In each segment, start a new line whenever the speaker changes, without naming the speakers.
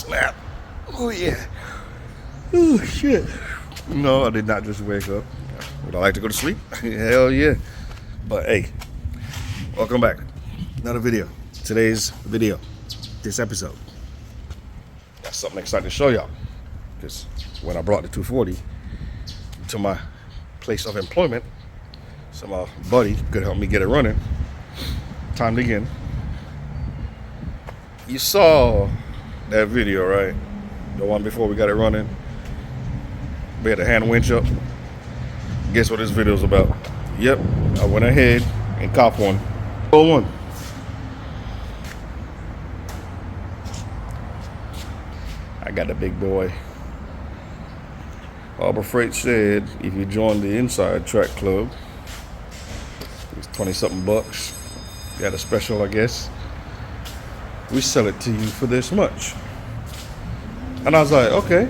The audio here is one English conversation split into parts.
snap. Oh yeah. Oh shit. No, I did not just wake up. Would I like to go to sleep? Hell yeah. But hey, welcome back. Another video. Today's video, this episode, got something exciting to show y'all. Because when I brought the 240 to my place of employment, so my buddy could help me get it running. Timed again. You saw that video, right? The one before we got it running. We had the hand winch up. Guess what this video's about? Yep, I went ahead and copped one. Roll one. I got the big boy. Harbor Freight said if you join the Inside Track Club, it's 20-something bucks. Got a special, I guess. We sell it to you for this much. And I was like, okay,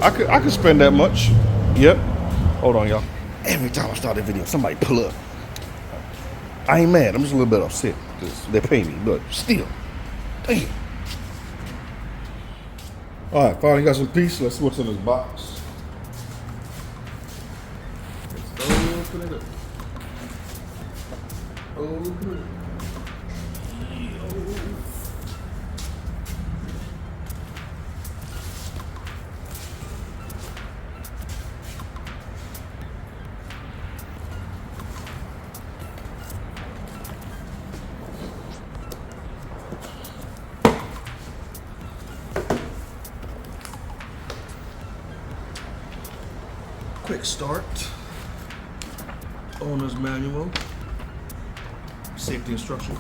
I could spend that much. Yep. Hold on, y'all. Every time I start a video, somebody pull up. I ain't mad. I'm just a little bit upset because they pay me, but still, damn. All right, finally got some peace. Let's see what's in this box. Let's open it up. Open it up. Quick start, owner's manual, safety instructions.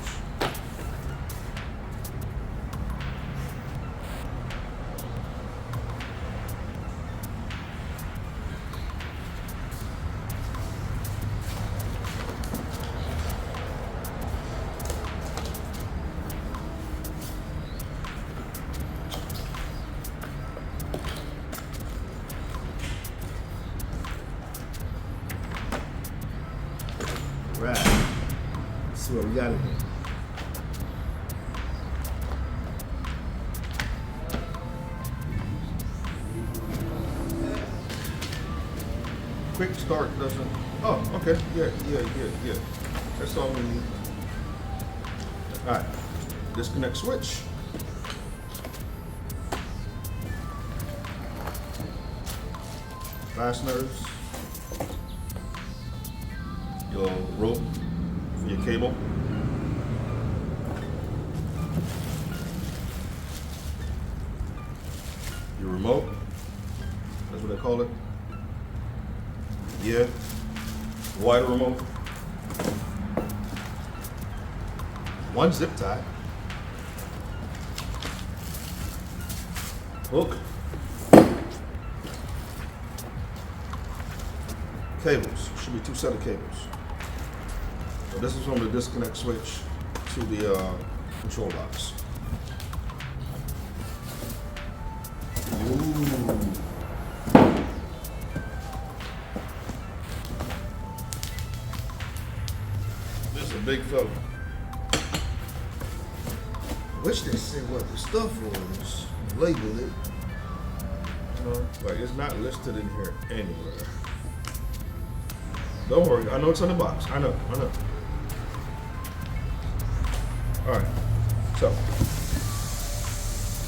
Right. Let's see what we got in here. Quick start doesn't. Oh, okay. Yeah. That's all we need. All right. Disconnect switch. Fasteners. Your rope for your cable. Your remote. That's what they call it. Yeah. Wider remote. One zip tie. Hook. Cables. Should be two set of cables. So this is from the disconnect switch to the control box. Ooh. This is a big fella. Wish they said what the stuff was, labeled it. You know, like it's not listed in here anywhere. Don't worry, I know it's on the box. I know. All right, so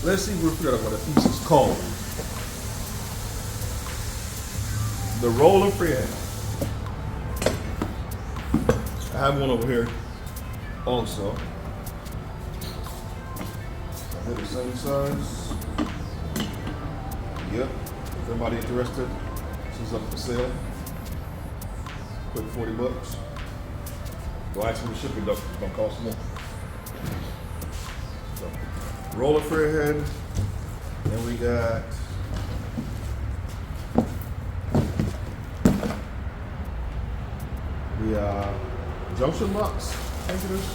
let's see if we figure out what a piece is called. The roller freehand. I have one over here also. They're the same size. Yep. If anybody interested, this is up for sale. Quick 40 bucks. Go ask them the shipping, though. It's gonna cost more. So, roller freehand. Then we got the junction box. I think it is.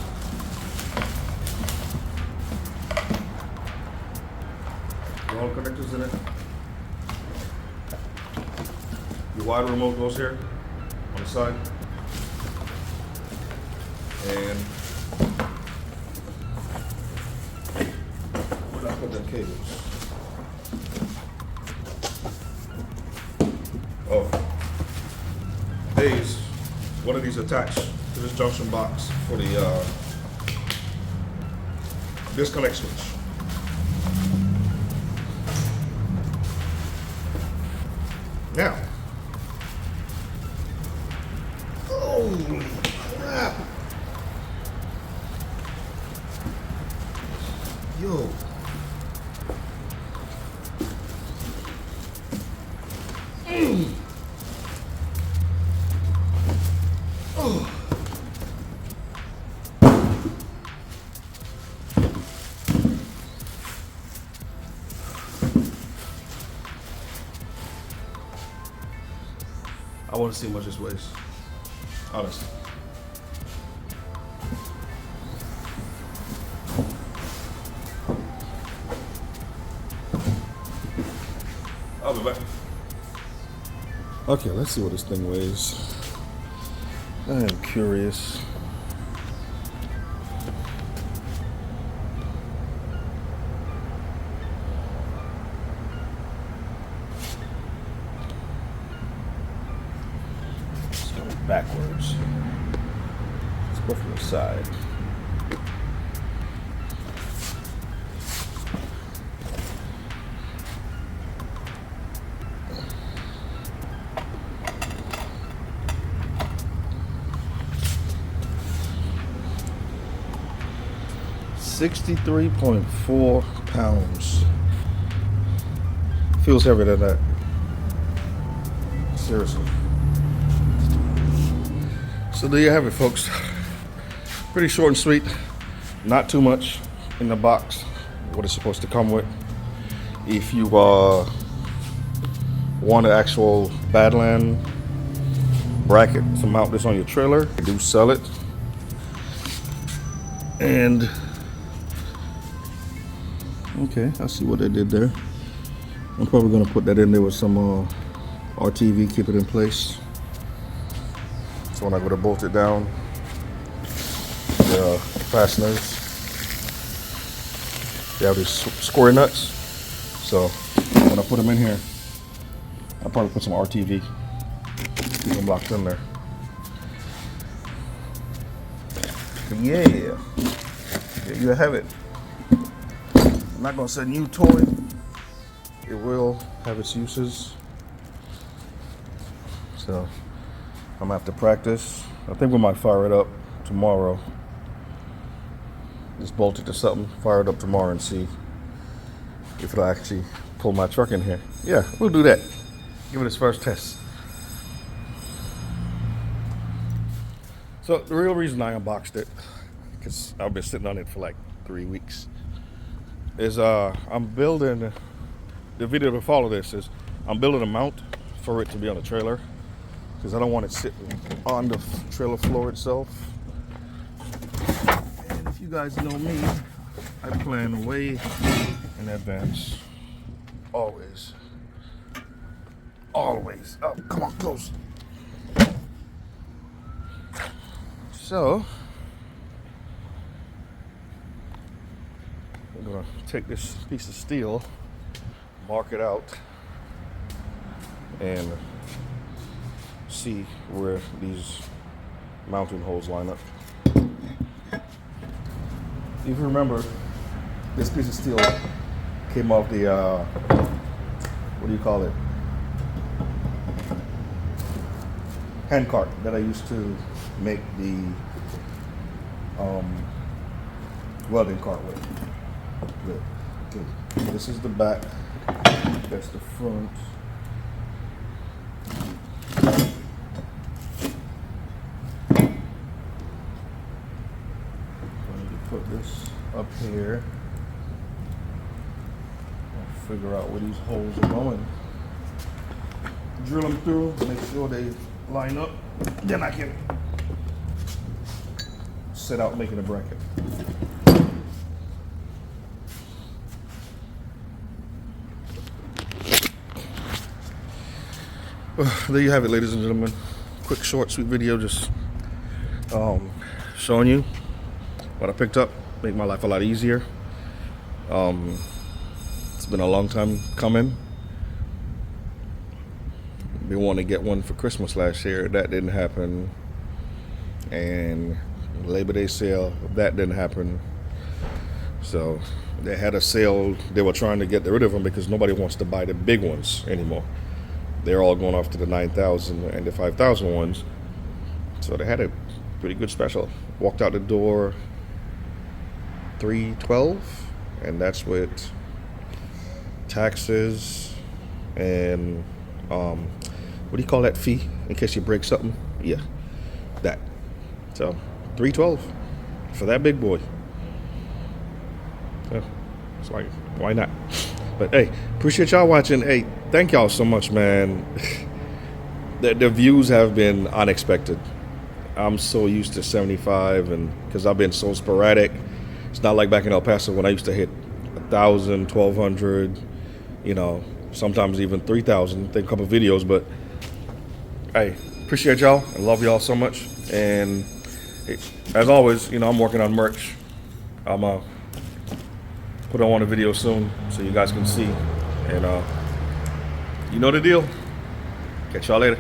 All connectors in it. Your wide remote goes here on the side. And where did I put them cables? one of these attached to this junction box for the disconnect switch. Now, holy crap! Yo. Oh. I want to see how much this weighs, honestly. I'll be back. Okay, let's see what this thing weighs. I am curious. Let's go backwards. Let's go from the side. $63.4 pounds. Feels heavier than that. Seriously. So there you have it, folks. Pretty short and sweet. Not too much in the box. What it's supposed to come with. If you want an actual Badland bracket to mount this on your trailer, they do sell it. And okay, I see what they did there. I'm probably gonna put that in there with some RTV, keep it in place. So when I go to bolt it down, the fasteners, they have these square nuts. So when I put them in here, I'll probably put some RTV, keep them locked in there. Yeah, there you have it. I'm not gonna say new toy. It will have its uses. So I'm gonna have to practice. I think we might fire it up tomorrow. Just bolt it to something, fire it up tomorrow and see if it'll actually pull my truck in here. Yeah, we'll do that. Give it its first test. So the real reason I unboxed it, because I've been sitting on it for like 3 weeks, is I'm building, the video to follow this is I'm building a mount for it to be on the trailer, because I don't want it sitting on the trailer floor itself. And if you guys know me, I plan way in advance. Always. Always. Oh, come on, close. So I'm gonna take this piece of steel, mark it out, and see where these mounting holes line up. If you remember, this piece of steel came off the what do you call it? Hand cart that I used to make the welding cart with. Good. This is the back. That's the front. I need to put this up here. I'll figure out where these holes are going. Drill them through, make sure they line up. Then I can set out making a bracket. There you have it, ladies and gentlemen. Quick, short, sweet video, just showing you what I picked up. Make my life a lot easier. It's been a long time coming. We wanted to get one for Christmas last year. That didn't happen. and Labor Day sale, that didn't happen. So they had a sale. They were trying to get rid of them because nobody wants to buy the big ones anymore. They're all going off to the 9,000 and the 5,000 ones. So they had a pretty good special. Walked out the door $312, and that's with taxes and what do you call that fee in case you break something? Yeah, that. So $312 for that big boy. Yeah, it's like, why not? But hey, appreciate y'all watching. Hey, thank y'all so much, man. The views have been unexpected. I'm so used to 75, and because I've been so sporadic. It's not like back in El Paso when I used to hit 1,000, 1,200, you know, sometimes even 3,000. I think a couple videos, but hey, appreciate y'all. I love y'all so much. And as always, you know, I'm working on merch. I'm put on a video soon so you guys can see. And you know the deal. Catch y'all later.